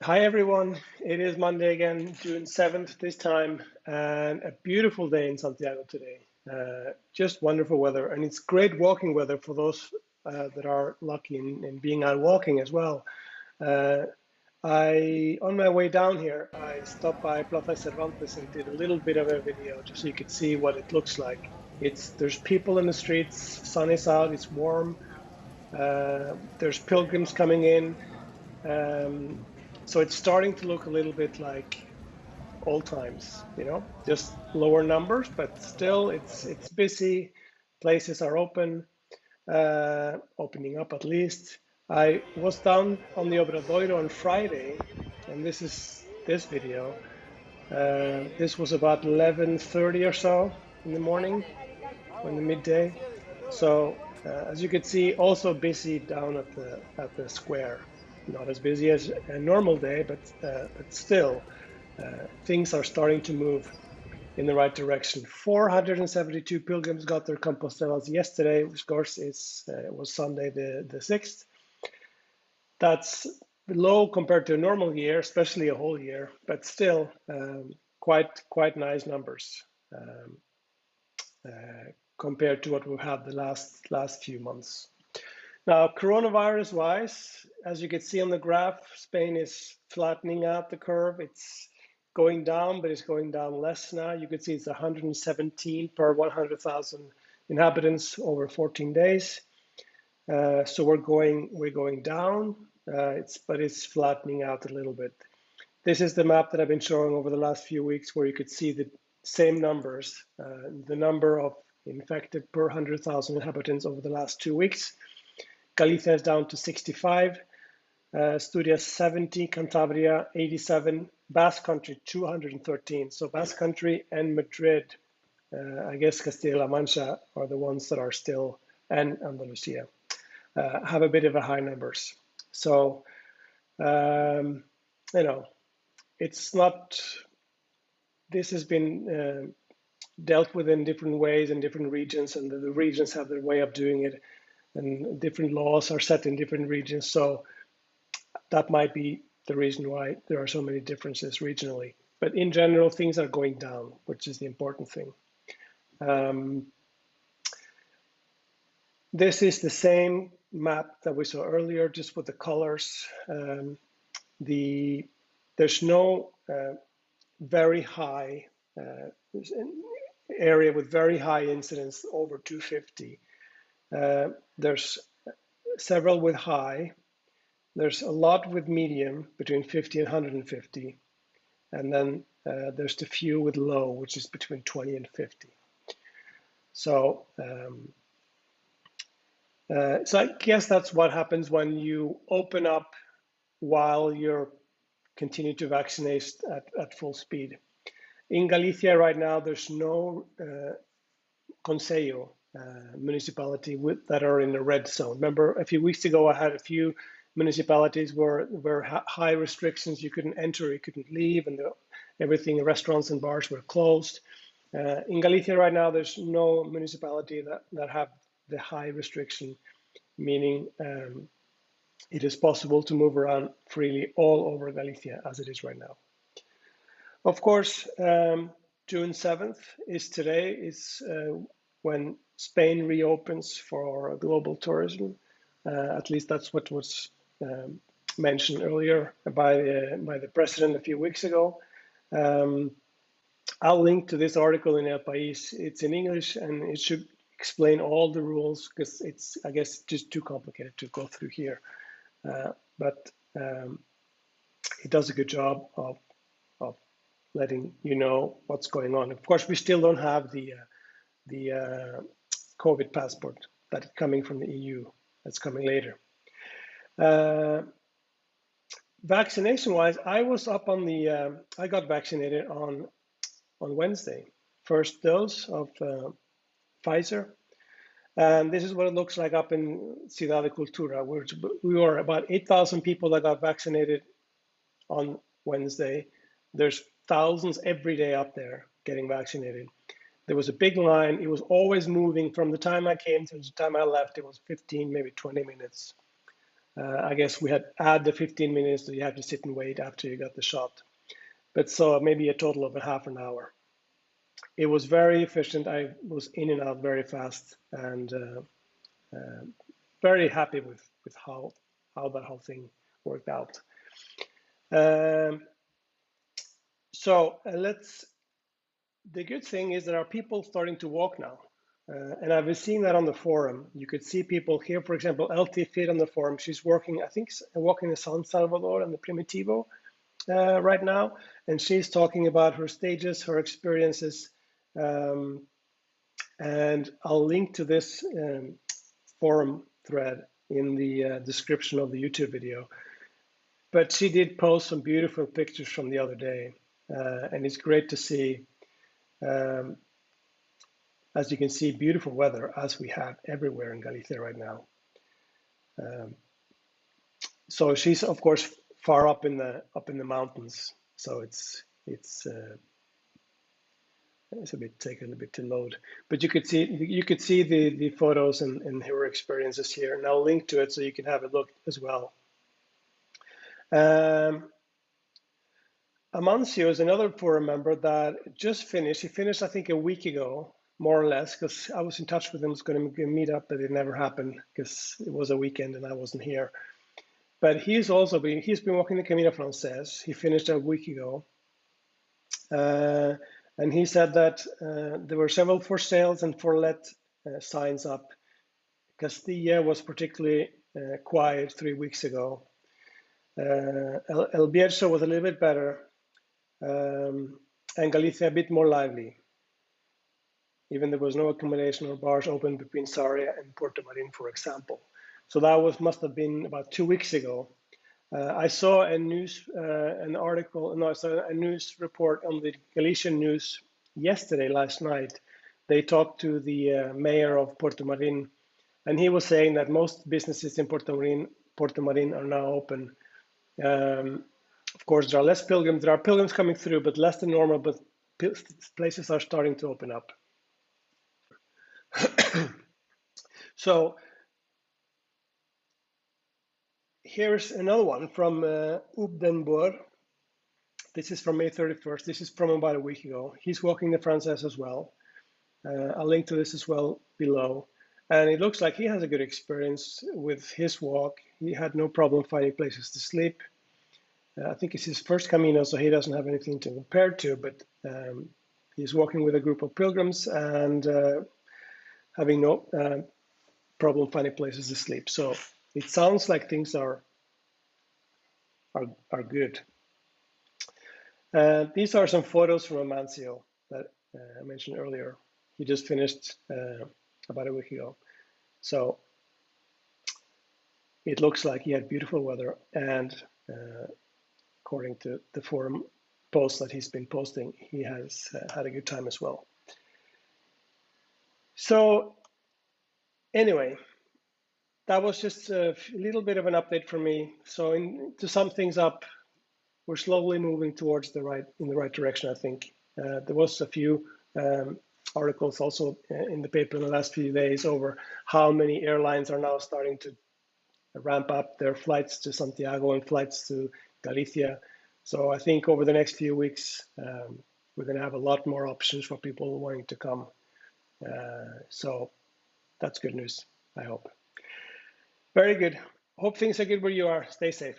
Hi everyone, it is Monday again, June 7th this time, and a beautiful day in Santiago today. Just wonderful weather, and it's great walking weather for those that are lucky in being out walking as well. Uh, on my way down here, I stopped by Plaza Cervantes and did a little bit of a video just so you could see what it looks like. There's people in the streets, sun is out, it's warm, there's pilgrims coming in. Um, so it's starting to look a little bit like old times, just lower numbers, but still it's busy. Places are opening up at least. I was down on the Obradoiro on Friday, and this is this video. This was about 11:30 or so in the morning, or in the midday. So as you can see, also busy down at the square. Not as busy as a normal day, but still, things are starting to move in the right direction. 472 pilgrims got their Compostelas yesterday, which of course was Sunday the 6th. That's low compared to a normal year, especially a whole year, but still quite nice numbers. Compared to what we've had the last few months. Now, coronavirus wise, as you can see on the graph, Spain is flattening out the curve. It's going down, but it's going down less now. You can see it's 117 per 100,000 inhabitants over 14 days. So we're going down, but it's flattening out a little bit. This is the map that I've been showing over the last few weeks, where you could see the same numbers, the number of infected per 100,000 inhabitants over the last 2 weeks. Galicia is down to 65, Asturias 70, Cantabria 87, Basque Country 213. So Basque Country and Madrid, I guess Castilla-La Mancha are the ones that are still, and Andalusia, have a bit of a high numbers. So, it's not, this has been dealt with in different ways in different regions, and the regions have their way of doing it, and different laws are set in different regions. So that might be the reason why there are so many differences regionally. But in general, things are going down, which is the important thing. This is the same map that we saw earlier, just with the colors. There's no very high area with very high incidence over 250. There's several with high. There's a lot with medium, between 50 and 150. And then there's the few with low, which is between 20 and 50. So, so I guess that's what happens when you open up while you're continue to vaccinate at full speed. In Galicia right now, there's no Concello municipality that are in the red zone. Remember, a few weeks ago, I had a few municipalities where high restrictions, you couldn't enter, you couldn't leave, and everything, restaurants and bars were closed. In Galicia right now, there's no municipality that have the high restriction, meaning it is possible to move around freely all over Galicia as it is right now. Of course, June 7th is today, is when Spain reopens for global tourism. At least that's what was mentioned earlier by the president a few weeks ago. I'll link to this article in El País. It's in English, and it should explain all the rules, because it's, I guess, just too complicated to go through here. But it does a good job of letting you know what's going on. Of course, we still don't have the COVID passport that's coming from the EU. That's coming later. Vaccination-wise, I was up on the. I got vaccinated on Wednesday. First dose of Pfizer. And this is what it looks like up in Ciudad de Cultura, where we were about 8,000 people that got vaccinated on Wednesday. There's thousands every day up there getting vaccinated. There was a big line. It was always moving from the time I came to the time I left. It was 15, maybe 20 minutes. I guess we had add the 15 minutes that you have to sit and wait after you got the shot. But so maybe a total of a half an hour. It was very efficient. I was in and out very fast, and very happy with how that whole thing worked out. So let's. The good thing is there are people starting to walk now. And I've been seeing that on the forum. You could see people here, for example, LTfit on the forum. She's working, I think, walking in San Salvador and the Primitivo right now. And she's talking about her stages, her experiences. And I'll link to this forum thread in the description of the YouTube video. But she did post some beautiful pictures from the other day. And it's great to see. As you can see, beautiful weather as we have everywhere in Galicia right now. So she's of course far up in the mountains, so it's a bit taken a bit to load. But you could see the photos and her experiences here, and I'll link to it so you can have a look as well. Amancio is another forum member that just finished. He finished, I think, a week ago, more or less, because I was in touch with him. Was going to meet up, but it never happened because it was a weekend and I wasn't here. But he's been walking the Camino Frances. He finished a week ago, and he said that there were several for sales and for let signs up. Castilla was particularly quiet 3 weeks ago. El Bierzo was a little bit better. And Galicia a bit more lively. Even there was no accommodation or bars open between Sarria and Puerto Marin, for example. So that must have been about 2 weeks ago. I saw a news report on the Galician news last night. They talked to the mayor of Puerto Marin, and he was saying that most businesses in Puerto Marin are now open. Of course, there are less pilgrims. There are pilgrims coming through, but less than normal. But places are starting to open up. So here's another one from Ubdenburg. This is from May 31st. This is from about a week ago. He's walking the Frances as well. I'll link to this as well below. And it looks like he has a good experience with his walk. He had no problem finding places to sleep. I think it's his first Camino, so he doesn't have anything to compare to, but he's walking with a group of pilgrims and having no problem finding places to sleep. So it sounds like things are good. These are some photos from Amancio that I mentioned earlier. He just finished about a week ago. So it looks like he had beautiful weather, and according to the forum posts that he's been posting, he has had a good time as well. So anyway, that was just a little bit of an update for me. So to sum things up, we're slowly moving towards in the right direction, I think. There was a few articles also in the paper in the last few days over how many airlines are now starting to ramp up their flights to Santiago and flights to Galicia. So I think over the next few weeks, we're going to have a lot more options for people wanting to come. So that's good news, I hope. Very good. Hope things are good where you are. Stay safe.